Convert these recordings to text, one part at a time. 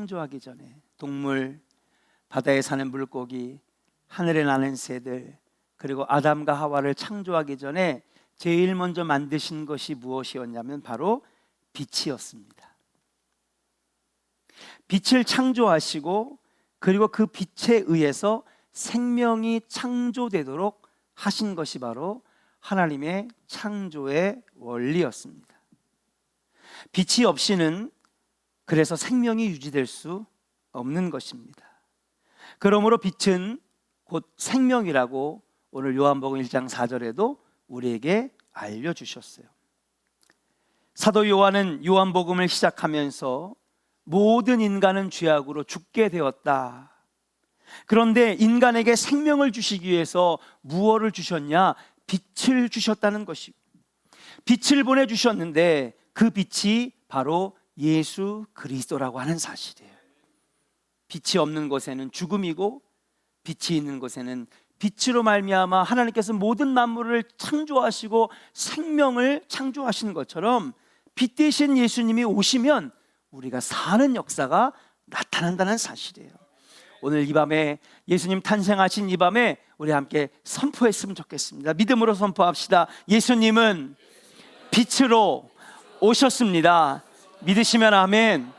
창조하기 전에 동물, 바다에 사는 물고기, 하늘에 나는 새들, 그리고 아담과 하와를 창조하기 전에 제일 먼저 만드신 것이 무엇이었냐면 바로 빛이었습니다. 빛을 창조하시고 그리고 그 빛에 의해서 생명이 창조되도록 하신 것이 바로 하나님의 창조의 원리였습니다. 빛이 없이는 그래서 생명이 유지될 수 없는 것입니다. 그러므로 빛은 곧 생명이라고 오늘 요한복음 1장 4절에도 우리에게 알려주셨어요. 사도 요한은 요한복음을 시작하면서 모든 인간은 죄악으로 죽게 되었다. 그런데 인간에게 생명을 주시기 위해서 무엇을 주셨냐? 빛을 주셨다는 것이고, 빛을 보내주셨는데 그 빛이 바로 예수 그리스도라고 하는 사실이에요. 빛이 없는 곳에는 죽음이고 빛이 있는 곳에는 빛으로 말미암아 하나님께서 모든 만물을 창조하시고 생명을 창조하신 것처럼 빛 대신 예수님이 오시면 우리가 사는 역사가 나타난다는 사실이에요. 오늘 이 밤에 예수님 탄생하신 이 밤에 우리 함께 선포했으면 좋겠습니다. 믿음으로 선포합시다. 예수님은 빛으로 오셨습니다. 믿으시면 아멘.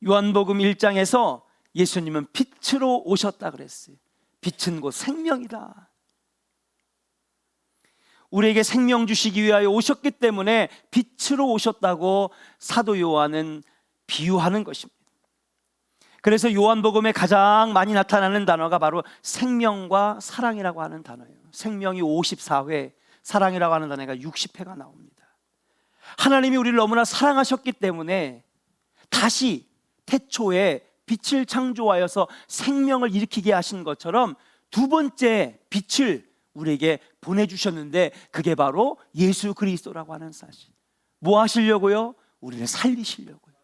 요한복음 1장에서 예수님은 빛으로 오셨다 그랬어요. 빛은 곧 생명이다. 우리에게 생명 주시기 위하여 오셨기 때문에 빛으로 오셨다고 사도 요한은 비유하는 것입니다. 그래서 요한복음에 가장 많이 나타나는 단어가 바로 생명과 사랑이라고 하는 단어예요. 생명이 54회, 사랑이라고 하는 단어가 60회가 나옵니다. 하나님이 우리를 너무나 사랑하셨기 때문에 다시 태초에 빛을 창조하여서 생명을 일으키게 하신 것처럼 두 번째 빛을 우리에게 보내주셨는데 그게 바로 예수 그리스도라고 하는 사실. 뭐 하시려고요? 우리를 살리시려고요.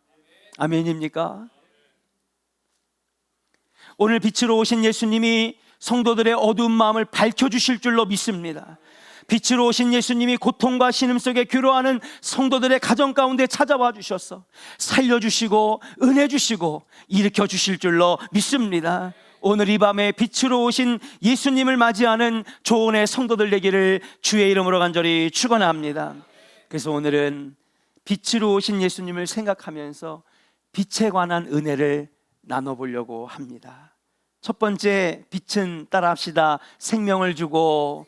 아멘입니까? 오늘 빛으로 오신 예수님이 성도들의 어두운 마음을 밝혀주실 줄로 믿습니다. 빛으로 오신 예수님이 고통과 신음 속에 괴로워하는 성도들의 가정 가운데 찾아와 주셔서 살려주시고 은혜 주시고 일으켜 주실 줄로 믿습니다. 오늘 이 밤에 빛으로 오신 예수님을 맞이하는 조언의 성도들 되기를 주의 이름으로 간절히 축원합니다. 그래서 오늘은 빛으로 오신 예수님을 생각하면서 빛에 관한 은혜를 나눠보려고 합니다. 첫 번째 빛은 따라합시다. 생명을 주고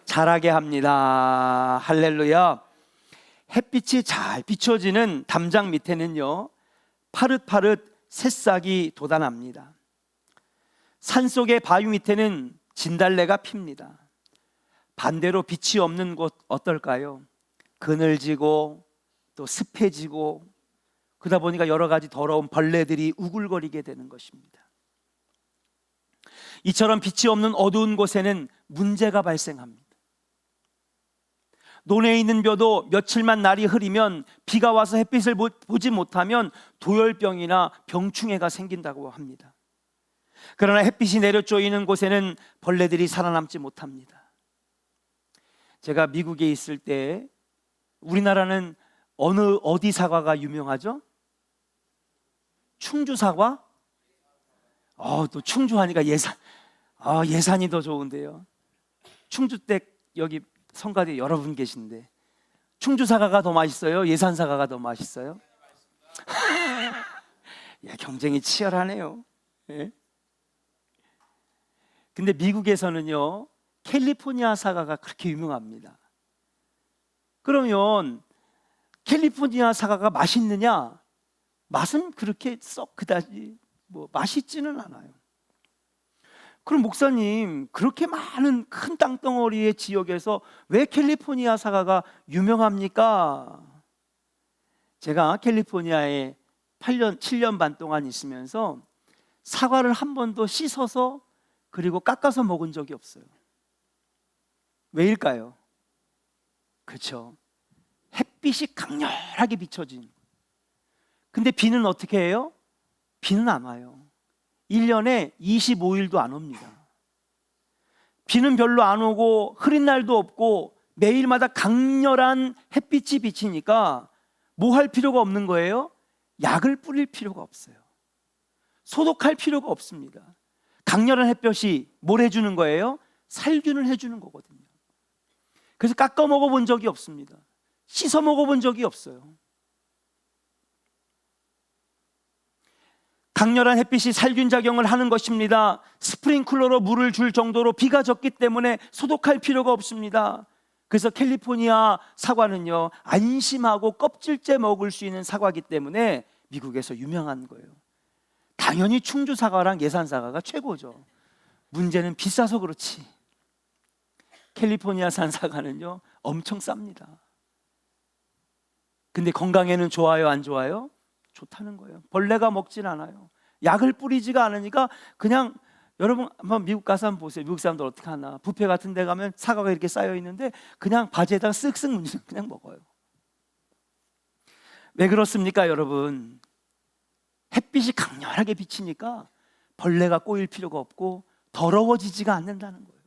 자라게 합니다. 할렐루야. 햇빛이 잘 비춰지는 담장 밑에는요 파릇파릇 새싹이 돋아납니다. 산속의 바위 밑에는 진달래가 핍니다. 반대로 빛이 없는 곳 어떨까요? 그늘지고 또 습해지고 그러다 보니까 여러 가지 더러운 벌레들이 우글거리게 되는 것입니다. 이처럼 빛이 없는 어두운 곳에는 문제가 발생합니다. 논에 있는 벼도 며칠만 날이 흐리면 비가 와서 햇빛을 보지 못하면 도열병이나 병충해가 생긴다고 합니다. 그러나 햇빛이 내려쪼이는 곳에는 벌레들이 살아남지 못합니다. 제가 미국에 있을 때 우리나라는 어디 사과가 유명하죠? 충주 사과? 또 충주 하니까 예산이 더 좋은데요. 충주댁 여기 성가대 여러분 계신데 충주 사과가 더 맛있어요? 예산 사과가 더 맛있어요? 야, 경쟁이 치열하네요. 예? 근데 미국에서는요 캘리포니아 사과가 그렇게 유명합니다. 그러면 캘리포니아 사과가 맛있느냐? 맛은 그렇게 썩 그다지 맛있지는 않아요. 그럼 목사님, 그렇게 많은 큰 땅덩어리의 지역에서 왜 캘리포니아 사과가 유명합니까? 제가 캘리포니아에 7년 반 동안 있으면서 사과를 한 번도 씻어서 그리고 깎아서 먹은 적이 없어요. 왜일까요? 그렇죠. 햇빛이 강렬하게 비춰진. 근데 비는 어떻게 해요? 비는 안 와요. 1년에 25일도 안 옵니다. 비는 별로 안 오고 흐린 날도 없고 매일마다 강렬한 햇빛이 비치니까 뭐 할 필요가 없는 거예요? 약을 뿌릴 필요가 없어요. 소독할 필요가 없습니다. 강렬한 햇볕이 뭘 해주는 거예요? 살균을 해주는 거거든요. 그래서 깎아 먹어본 적이 없습니다. 씻어 먹어본 적이 없어요. 강렬한 햇빛이 살균작용을 하는 것입니다. 스프링클러로 물을 줄 정도로 비가 젖기 때문에 소독할 필요가 없습니다. 그래서 캘리포니아 사과는요, 안심하고 껍질째 먹을 수 있는 사과이기 때문에 미국에서 유명한 거예요. 당연히 충주 사과랑 예산 사과가 최고죠. 문제는 비싸서 그렇지. 캘리포니아산 사과는요, 엄청 쌉니다. 근데 건강에는 좋아요, 안 좋아요? 좋다는 거예요. 벌레가 먹진 않아요. 약을 뿌리지가 않으니까 그냥, 여러분 한번 미국 가서 한번 보세요. 미국 사람들 어떻게 하나. 뷔페 같은 데 가면 사과가 이렇게 쌓여 있는데 그냥 바지에다가 쓱쓱 문지르고 그냥 먹어요. 왜 그렇습니까, 여러분? 햇빛이 강렬하게 비치니까 벌레가 꼬일 필요가 없고 더러워지지가 않는다는 거예요.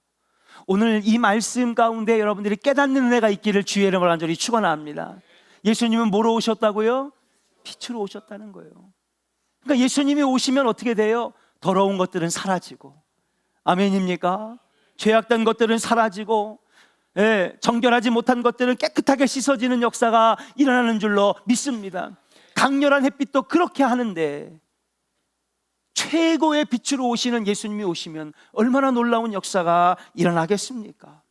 오늘 이 말씀 가운데 여러분들이 깨닫는 은혜가 있기를 주의 이름으로 간절히 축원합니다. 예수님은 뭐로 오셨다고요? 빛으로 오셨다는 거예요. 그러니까 예수님이 오시면 어떻게 돼요? 더러운 것들은 사라지고, 아멘입니까? 죄악된 것들은 사라지고, 정결하지 못한 것들은 깨끗하게 씻어지는 역사가 일어나는 줄로 믿습니다. 강렬한 햇빛도 그렇게 하는데 최고의 빛으로 오시는 예수님이 오시면 얼마나 놀라운 역사가 일어나겠습니까?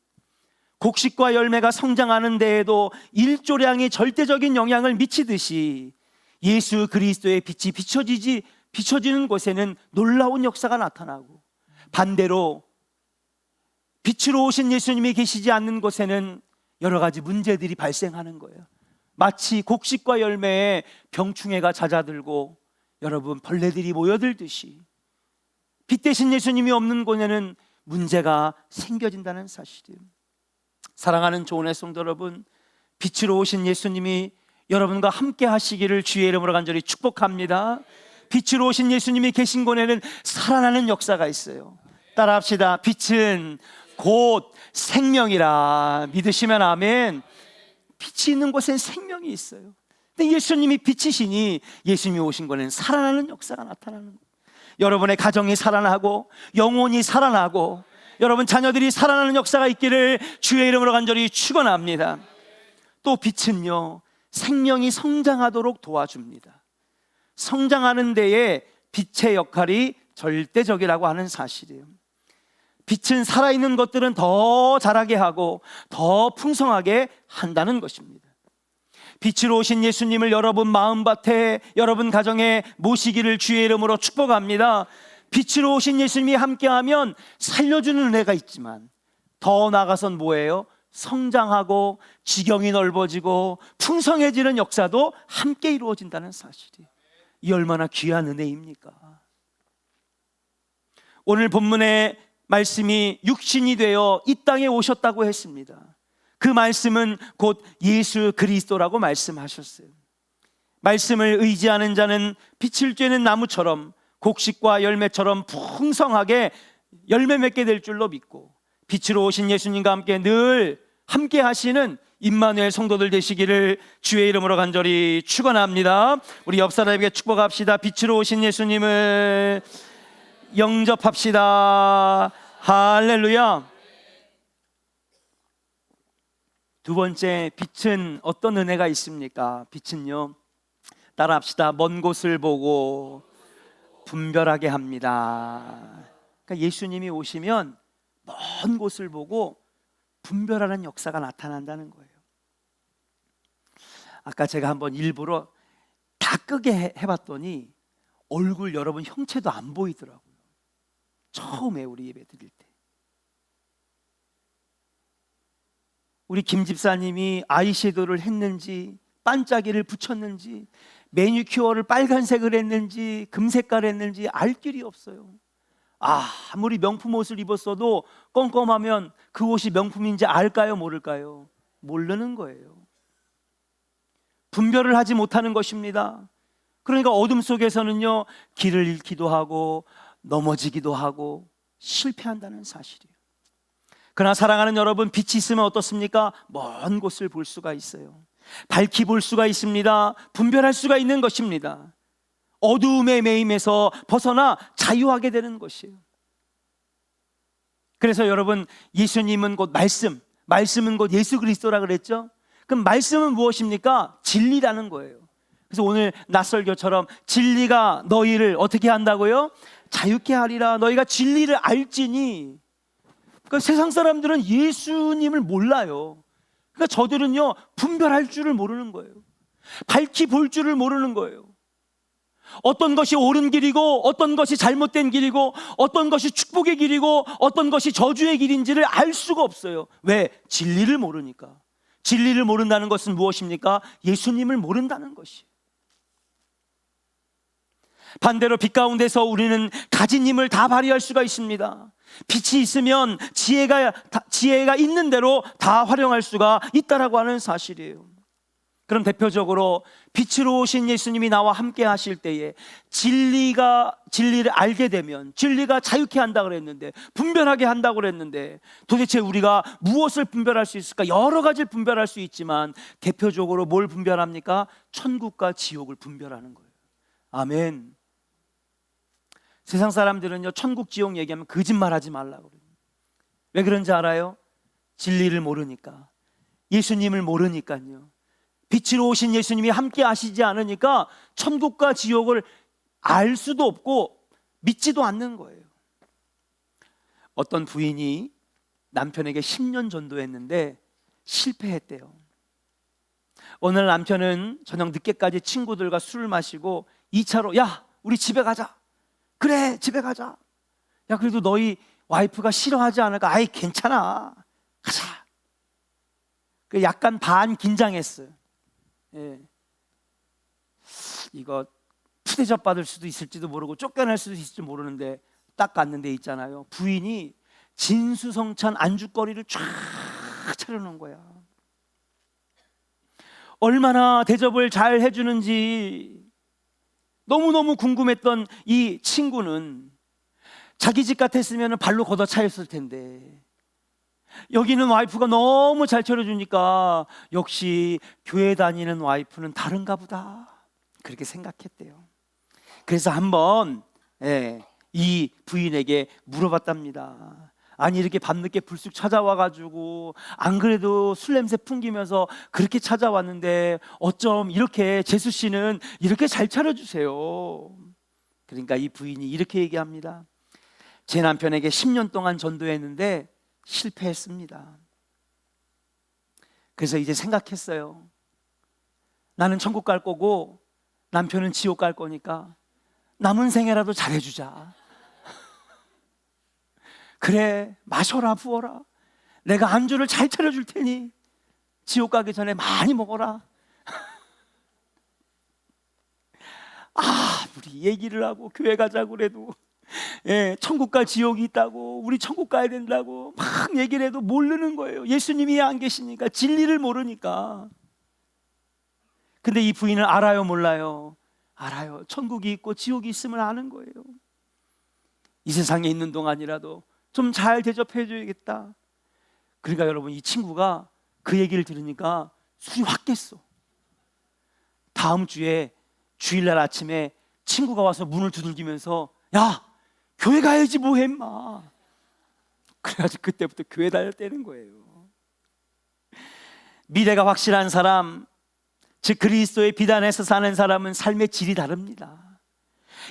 곡식과 열매가 성장하는 데에도 일조량이 절대적인 영향을 미치듯이 예수 그리스도의 빛이 비춰지는 곳에는 놀라운 역사가 나타나고, 반대로 빛으로 오신 예수님이 계시지 않는 곳에는 여러 가지 문제들이 발생하는 거예요. 마치 곡식과 열매에 병충해가 잦아들고 여러분 벌레들이 모여들듯이 빛 대신 예수님이 없는 곳에는 문제가 생겨진다는 사실이에요. 사랑하는 조은의 성도 여러분, 빛으로 오신 예수님이 여러분과 함께 하시기를 주의 이름으로 간절히 축복합니다. 빛으로 오신 예수님이 계신 곳에는 살아나는 역사가 있어요. 따라합시다. 빛은 곧 생명이라. 믿으시면 아멘. 빛이 있는 곳엔 생명이 있어요. 근데 예수님이 빛이시니 예수님이 오신 곳에는 살아나는 역사가 나타나는 거예요. 여러분의 가정이 살아나고 영혼이 살아나고 여러분 자녀들이 살아나는 역사가 있기를 주의 이름으로 간절히 축원합니다. 또 빛은요, 생명이 성장하도록 도와줍니다. 성장하는 데에 빛의 역할이 절대적이라고 하는 사실이에요. 빛은 살아있는 것들은 더 자라게 하고 더 풍성하게 한다는 것입니다. 빛으로 오신 예수님을 여러분 마음밭에, 여러분 가정에 모시기를 주의 이름으로 축복합니다. 빛으로 오신 예수님이 함께하면 살려주는 은혜가 있지만 더 나아가선 뭐예요? 성장하고 지경이 넓어지고 풍성해지는 역사도 함께 이루어진다는 사실이에요. 이 얼마나 귀한 은혜입니까? 오늘 본문의 말씀이 육신이 되어 이 땅에 오셨다고 했습니다. 그 말씀은 곧 예수 그리스도라고 말씀하셨어요. 말씀을 의지하는 자는 빛을 쬐는 나무처럼 곡식과 열매처럼 풍성하게 열매 맺게 될 줄로 믿고, 빛으로 오신 예수님과 함께 늘 함께 하시는 임마누엘 성도들 되시기를 주의 이름으로 간절히 축원합니다. 우리 옆 사람에게 축복합시다. 빛으로 오신 예수님을 영접합시다. 할렐루야. 두 번째, 빛은 어떤 은혜가 있습니까? 빛은요, 따라합시다. 먼 곳을 보고 분별하게 합니다. 그러니까 예수님이 오시면 먼 곳을 보고 분별하는 역사가 나타난다는 거예요. 아까 제가 한번 일부러 다 끄게 해봤더니 얼굴 여러분 형체도 안 보이더라고요. 처음에 우리 예배 드릴 때 우리 김 집사님이 아이섀도우를 했는지 반짝이를 붙였는지 매니큐어를 빨간색을 했는지 금색깔 했는지 알 길이 없어요. 아무리 명품 옷을 입었어도 껌껌하면 그 옷이 명품인지 알까요, 모를까요? 모르는 거예요. 분별을 하지 못하는 것입니다. 그러니까 어둠 속에서는요, 길을 잃기도 하고 넘어지기도 하고 실패한다는 사실이에요. 그러나 사랑하는 여러분, 빛이 있으면 어떻습니까? 먼 곳을 볼 수가 있어요. 밝히 볼 수가 있습니다. 분별할 수가 있는 것입니다. 어두움의 매임에서 벗어나 자유하게 되는 것이에요. 그래서 여러분, 예수님은 곧 말씀은 곧 예수 그리스도라 그랬죠. 그럼 말씀은 무엇입니까? 진리라는 거예요. 그래서 오늘 낯설교처럼 진리가 너희를 어떻게 한다고요? 자유케 하리라. 너희가 진리를 알지니. 그러니까 세상 사람들은 예수님을 몰라요. 그러니까 저들은요, 분별할 줄을 모르는 거예요. 밝히 볼 줄을 모르는 거예요. 어떤 것이 옳은 길이고 어떤 것이 잘못된 길이고 어떤 것이 축복의 길이고 어떤 것이 저주의 길인지를 알 수가 없어요. 왜? 진리를 모르니까. 진리를 모른다는 것은 무엇입니까? 예수님을 모른다는 것이에요. 반대로 빛 가운데서 우리는 가진 힘을 다 발휘할 수가 있습니다. 빛이 있으면 지혜가 있는 대로 다 활용할 수가 있다라고 하는 사실이에요. 그럼 대표적으로 빛으로 오신 예수님이 나와 함께 하실 때에 진리를 알게 되면 진리가 자유케 한다고 그랬는데, 분별하게 한다고 그랬는데, 도대체 우리가 무엇을 분별할 수 있을까? 여러 가지를 분별할 수 있지만 대표적으로 뭘 분별합니까? 천국과 지옥을 분별하는 거예요. 아멘. 세상 사람들은요, 천국 지옥 얘기하면 거짓말하지 말라고 그래요. 왜 그런지 알아요? 진리를 모르니까, 예수님을 모르니까요. 빛으로 오신 예수님이 함께 하시지 않으니까 천국과 지옥을 알 수도 없고 믿지도 않는 거예요. 어떤 부인이 남편에게 10년 전도했는데 실패했대요. 오늘 남편은 저녁 늦게까지 친구들과 술을 마시고 2차로 야, 우리 집에 가자. 그래, 집에 가자. 야, 그래도 너희 와이프가 싫어하지 않을까? 아이, 괜찮아, 가자. 약간 반 긴장했어요. 예. 이거 푸대접 받을 수도 있을지도 모르고 쫓겨날 수도 있을지 모르는데 딱 갔는데 있잖아요, 부인이 진수성찬 안주거리를 쫙 차려놓은 거야. 얼마나 대접을 잘 해주는지 너무너무 궁금했던 이 친구는 자기 집 같았으면 발로 걷어차였을 텐데, 여기는 와이프가 너무 잘 차려주니까 역시 교회 다니는 와이프는 다른가 보다, 그렇게 생각했대요. 그래서 한번 이 부인에게 물어봤답니다. 아니, 이렇게 밤늦게 불쑥 찾아와가지고 안 그래도 술 냄새 풍기면서 그렇게 찾아왔는데 어쩜 이렇게 재수 씨는 이렇게 잘 차려주세요? 그러니까 이 부인이 이렇게 얘기합니다. 제 남편에게 10년 동안 전도했는데 실패했습니다. 그래서 이제 생각했어요. 나는 천국 갈 거고 남편은 지옥 갈 거니까 남은 생애라도 잘해주자. 그래, 마셔라, 부어라. 내가 안주를 잘 차려줄 테니 지옥 가기 전에 많이 먹어라. 우리 얘기를 하고 교회 가자고 그래도 천국과 지옥이 있다고, 우리 천국 가야 된다고 막 얘기를 해도 모르는 거예요. 예수님이 안 계시니까, 진리를 모르니까. 근데 이 부인은 알아요, 몰라요? 알아요. 천국이 있고 지옥이 있음을 아는 거예요. 이 세상에 있는 동안이라도 좀 잘 대접해 줘야겠다. 그러니까 여러분, 이 친구가 그 얘기를 들으니까 술이 확 깼어. 다음 주에 주일날 아침에 친구가 와서 문을 두들기면서 야, 교회 가야지 뭐해 인마. 그래가지고 그때부터 교회 다녔다는 거예요. 미래가 확실한 사람, 즉 그리스도의 빛 안에서 사는 사람은 삶의 질이 다릅니다.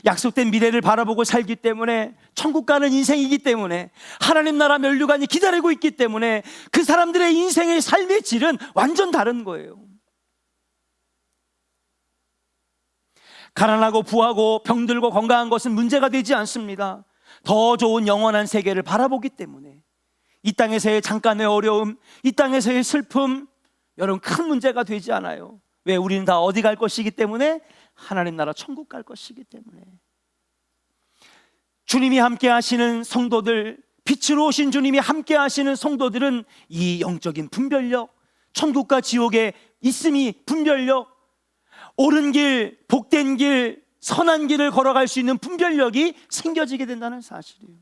약속된 미래를 바라보고 살기 때문에, 천국 가는 인생이기 때문에, 하나님 나라 면류관이 기다리고 있기 때문에 그 사람들의 인생의 삶의 질은 완전 다른 거예요. 가난하고 부하고 병들고 건강한 것은 문제가 되지 않습니다. 더 좋은 영원한 세계를 바라보기 때문에 이 땅에서의 잠깐의 어려움, 이 땅에서의 슬픔, 여러분 큰 문제가 되지 않아요. 왜? 우리는 다 어디 갈 것이기 때문에, 하나님 나라 천국 갈 것이기 때문에. 주님이 함께 하시는 성도들, 빛으로 오신 주님이 함께 하시는 성도들은 이 영적인 분별력, 천국과 지옥의 있음이 분별력, 옳은 길, 복된 길, 선한 길을 걸어갈 수 있는 분별력이 생겨지게 된다는 사실이에요.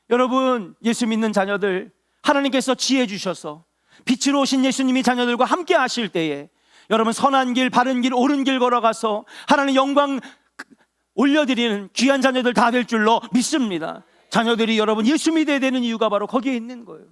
여러분, 예수 믿는 자녀들, 하나님께서 지혜 주셔서 빛으로 오신 예수님이 자녀들과 함께 하실 때에 여러분, 선한 길, 바른 길, 옳은 길 걸어가서 하나님 영광 올려드리는 귀한 자녀들 다 될 줄로 믿습니다. 자녀들이 여러분 예수 믿어야 되는 이유가 바로 거기에 있는 거예요.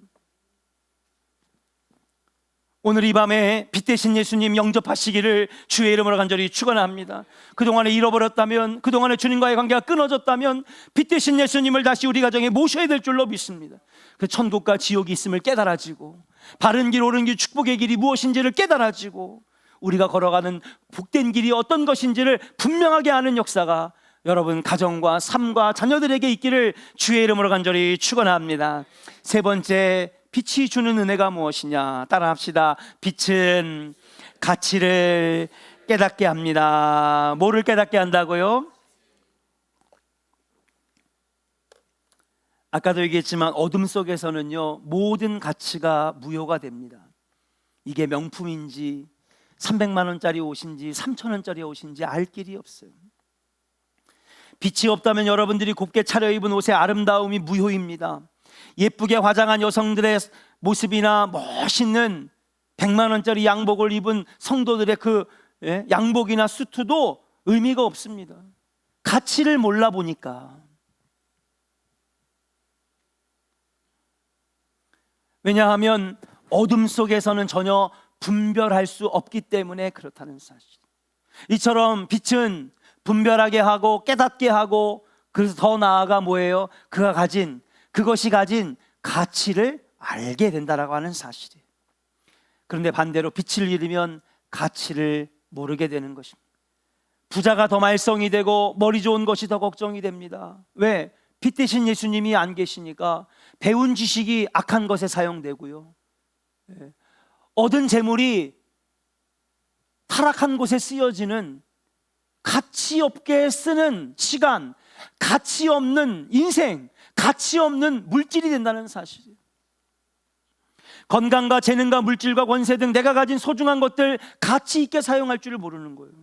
오늘 이 밤에 빛 대신 예수님 영접하시기를 주의 이름으로 간절히 축원합니다. 그동안에 잃어버렸다면, 그동안에 주님과의 관계가 끊어졌다면 빛 대신 예수님을 다시 우리 가정에 모셔야 될 줄로 믿습니다. 그 천국과 지옥이 있음을 깨달아지고, 바른 길, 옳은 길, 축복의 길이 무엇인지를 깨달아지고, 우리가 걸어가는 복된 길이 어떤 것인지를 분명하게 아는 역사가 여러분 가정과 삶과 자녀들에게 있기를 주의 이름으로 간절히 축원합니다. 세 번째, 빛이 주는 은혜가 무엇이냐? 따라합시다. 빛은 가치를 깨닫게 합니다. 뭐를 깨닫게 한다고요? 아까도 얘기했지만 어둠 속에서는요, 모든 가치가 무효가 됩니다. 이게 명품인지 300만 원짜리 옷인지 3천 원짜리 옷인지 알 길이 없어요. 빛이 없다면 여러분들이 곱게 차려입은 옷의 아름다움이 무효입니다. 예쁘게 화장한 여성들의 모습이나 멋있는 100만 원짜리 양복을 입은 성도들의 그 양복이나 수트도 의미가 없습니다. 가치를 몰라 보니까. 왜냐하면 어둠 속에서는 전혀 분별할 수 없기 때문에 그렇다는 사실. 이처럼 빛은 분별하게 하고 깨닫게 하고, 그래서 더 나아가 뭐예요? 그것이 가진 가치를 알게 된다라고 하는 사실이에요. 그런데 반대로 빛을 잃으면 가치를 모르게 되는 것입니다. 부자가 더 말썽이 되고 머리 좋은 것이 더 걱정이 됩니다. 왜? 빛 대신 예수님이 안 계시니까 배운 지식이 악한 것에 사용되고요, 얻은 재물이 타락한 곳에 쓰여지는, 가치 없게 쓰는 시간, 가치 없는 인생, 가치 없는 물질이 된다는 사실이에요. 건강과 재능과 물질과 권세 등 내가 가진 소중한 것들 가치 있게 사용할 줄을 모르는 거예요.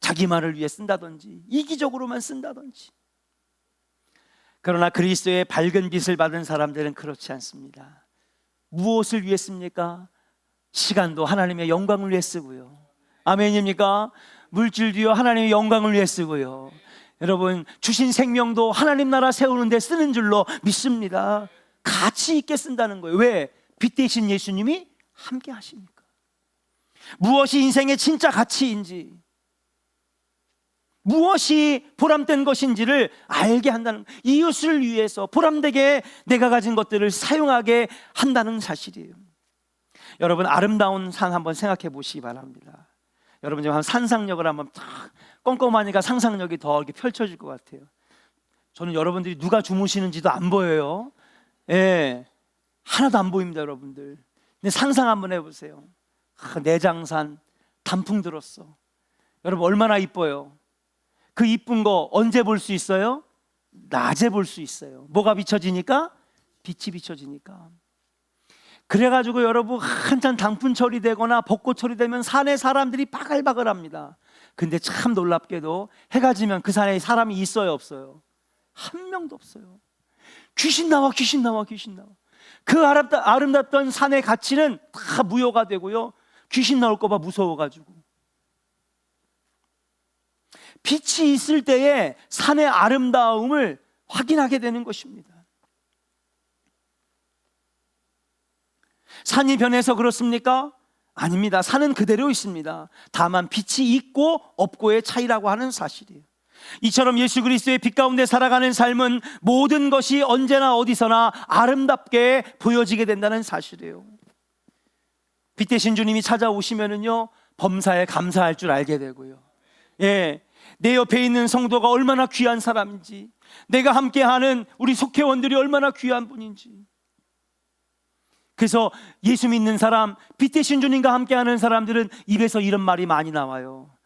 자기만을 위해 쓴다든지 이기적으로만 쓴다든지. 그러나 그리스도의 밝은 빛을 받은 사람들은 그렇지 않습니다. 무엇을 위해 씁니까? 시간도 하나님의 영광을 위해 쓰고요. 아멘입니까? 물질도요, 하나님의 영광을 위해 쓰고요. 여러분, 주신 생명도 하나님 나라 세우는 데 쓰는 줄로 믿습니다. 가치 있게 쓴다는 거예요. 왜? 빛 대신 예수님이 함께 하시니까. 무엇이 인생의 진짜 가치인지, 무엇이 보람된 것인지를 알게 한다는, 이웃을 위해서 보람되게 내가 가진 것들을 사용하게 한다는 사실이에요. 여러분, 아름다운 산 한번 생각해 보시기 바랍니다. 여러분, 지금 한 산상력을 한번 딱 껌껌하니까 상상력이 더 이렇게 펼쳐질 것 같아요. 저는 여러분들이 누가 주무시는지도 안 보여요. 하나도 안 보입니다, 여러분들. 근데 상상 한번 해보세요. 내장산 단풍 들었어. 여러분, 얼마나 이뻐요. 그 이쁜 거 언제 볼 수 있어요? 낮에 볼 수 있어요. 뭐가 비춰지니까? 빛이 비춰지니까. 그래가지고 여러분, 한참 단풍철이 되거나 벚꽃철이 되면 산에 사람들이 바글바글합니다. 근데 참 놀랍게도 해가 지면 그 산에 사람이 있어요, 없어요? 한 명도 없어요. 귀신 나와, 귀신 나와, 귀신 나와. 그 아름답던 산의 가치는 다 무효가 되고요, 귀신 나올까 봐 무서워가지고. 빛이 있을 때에 산의 아름다움을 확인하게 되는 것입니다. 산이 변해서 그렇습니까? 아닙니다. 산은 그대로 있습니다. 다만 빛이 있고 없고의 차이라고 하는 사실이에요. 이처럼 예수 그리스도의 빛 가운데 살아가는 삶은 모든 것이 언제나 어디서나 아름답게 보여지게 된다는 사실이에요. 빛 대신 주님이 찾아오시면은요, 범사에 감사할 줄 알게 되고요, 내 옆에 있는 성도가 얼마나 귀한 사람인지, 내가 함께하는 우리 속회원들이 얼마나 귀한 분인지. 그래서 예수 믿는 사람, 빛 대신 주님과 함께하는 사람들은 입에서 이런 말이 많이 나와요.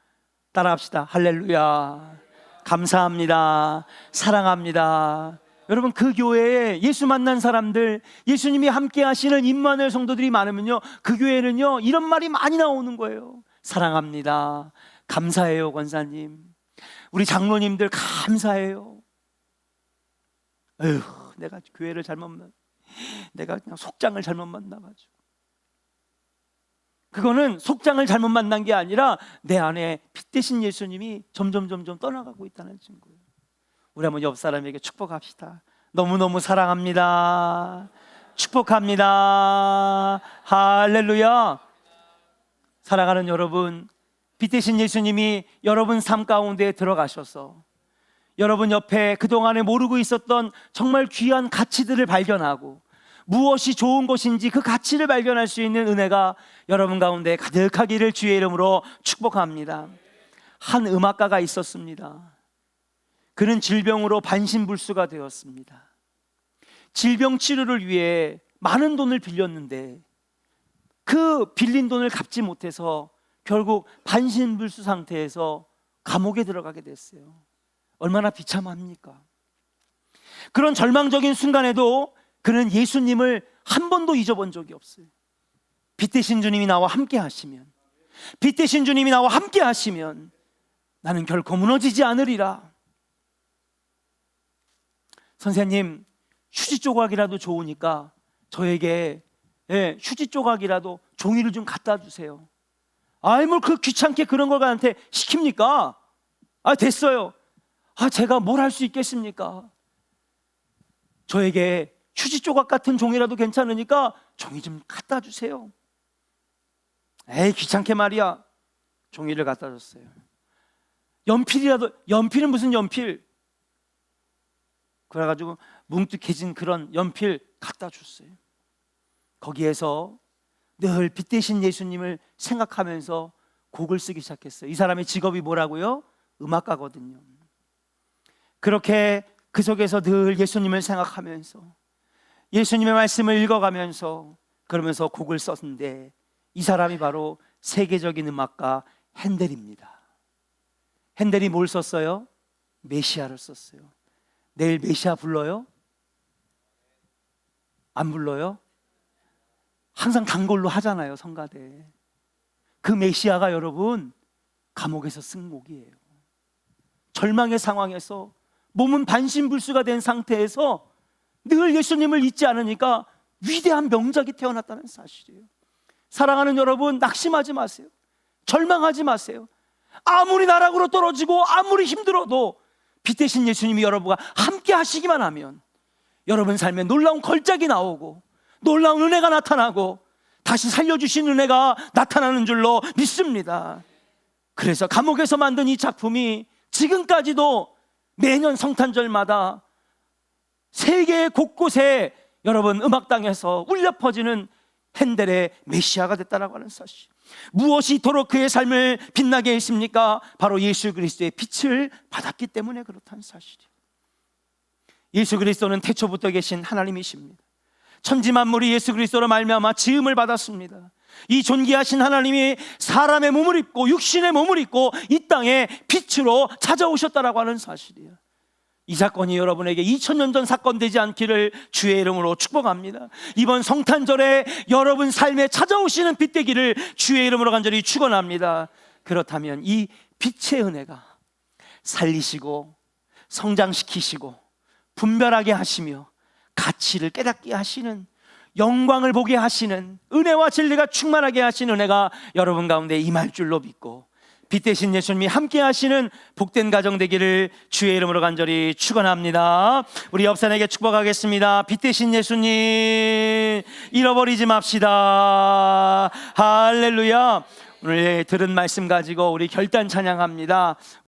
따라합시다. 할렐루야, 감사합니다, 사랑합니다. 여러분, 그 교회에 예수 만난 사람들, 예수님이 함께 하시는 임마누엘 성도들이 많으면요, 그 교회는요, 이런 말이 많이 나오는 거예요. 사랑합니다, 감사해요 권사님, 우리 장로님들 감사해요. 에휴, 내가 교회를 잘못 내가 그냥 속장을 잘못 만나가지고. 그거는 속장을 잘못 만난 게 아니라 내 안에 빛 대신 예수님이 점점 떠나가고 있다는 증거예요. 우리 한번 옆 사람에게 축복합시다. 너무너무 사랑합니다. 축복합니다. 할렐루야. 사랑하는 여러분, 빛 대신 예수님이 여러분 삶 가운데 들어가셔서 여러분 옆에 그동안에 모르고 있었던 정말 귀한 가치들을 발견하고 무엇이 좋은 것인지 그 가치를 발견할 수 있는 은혜가 여러분 가운데 가득하기를 주의 이름으로 축복합니다. 한 음악가가 있었습니다. 그는 질병으로 반신불수가 되었습니다. 질병 치료를 위해 많은 돈을 빌렸는데 그 빌린 돈을 갚지 못해서 결국 반신불수 상태에서 감옥에 들어가게 됐어요. 얼마나 비참합니까? 그런 절망적인 순간에도 그는 예수님을 한 번도 잊어본 적이 없어요. 빛 대신 주님이 나와 함께 하시면, 빛 대신 주님이 나와 함께 하시면 나는 결코 무너지지 않으리라. 선생님, 휴지 조각이라도 좋으니까 저에게 휴지 조각이라도 종이를 좀 갖다 주세요. 아이 뭘 그 귀찮게 그런 걸 나한테 시킵니까? 됐어요. 제가 뭘 할 수 있겠습니까? 저에게 휴지 조각 같은 종이라도 괜찮으니까 종이 좀 갖다 주세요. 에이 귀찮게 말이야. 종이를 갖다 줬어요. 연필이라도, 연필은 무슨 연필? 그래가지고 뭉툭해진 그런 연필 갖다 줬어요. 거기에서 늘 빛 대신 예수님을 생각하면서 곡을 쓰기 시작했어요. 이 사람의 직업이 뭐라고요? 음악가거든요. 그렇게 그 속에서 늘 예수님을 생각하면서 예수님의 말씀을 읽어가면서 그러면서 곡을 썼는데 이 사람이 바로 세계적인 음악가 핸델입니다. 핸델이 뭘 썼어요? 메시아를 썼어요. 내일 메시아 불러요? 안 불러요? 항상 단골로 하잖아요, 성가대. 그 메시아가 여러분 감옥에서 쓴 곡이에요. 절망의 상황에서 몸은 반신불수가 된 상태에서 늘 예수님을 잊지 않으니까 위대한 명작이 태어났다는 사실이에요. 사랑하는 여러분, 낙심하지 마세요. 절망하지 마세요. 아무리 나락으로 떨어지고 아무리 힘들어도 빛 대신 예수님이 여러분과 함께 하시기만 하면 여러분 삶에 놀라운 걸작이 나오고 놀라운 은혜가 나타나고 다시 살려주신 은혜가 나타나는 줄로 믿습니다. 그래서 감옥에서 만든 이 작품이 지금까지도 매년 성탄절마다 세계 곳곳에 여러분 음악당에서 울려 퍼지는 핸델의 메시아가 됐다라고 하는 사실. 무엇이 이토록 그의 삶을 빛나게 했습니까? 바로 예수 그리스도의 빛을 받았기 때문에 그렇다는 사실이에요. 예수 그리스도는 태초부터 계신 하나님이십니다. 천지 만물이 예수 그리스도로 말미암아 지음을 받았습니다. 이 존귀하신 하나님이 사람의 몸을 입고 육신의 몸을 입고 이 땅에 빛으로 찾아오셨다라고 하는 사실이에요. 이 사건이 여러분에게 2000년 전 사건 되지 않기를 주의 이름으로 축복합니다. 이번 성탄절에 여러분 삶에 찾아오시는 빛 되기를 주의 이름으로 간절히 축원합니다. 그렇다면 이 빛의 은혜가 살리시고 성장시키시고 분별하게 하시며 가치를 깨닫게 하시는, 영광을 보게 하시는, 은혜와 진리가 충만하게 하시는 은혜가 여러분 가운데 임할 줄로 믿고 빛 대신 예수님이 함께 하시는 복된 가정 되기를 주의 이름으로 간절히 축원합니다. 우리 옆 사람에게 축복하겠습니다. 빛 대신 예수님 잃어버리지 맙시다. 할렐루야. 오늘 들은 말씀 가지고 우리 결단 찬양합니다.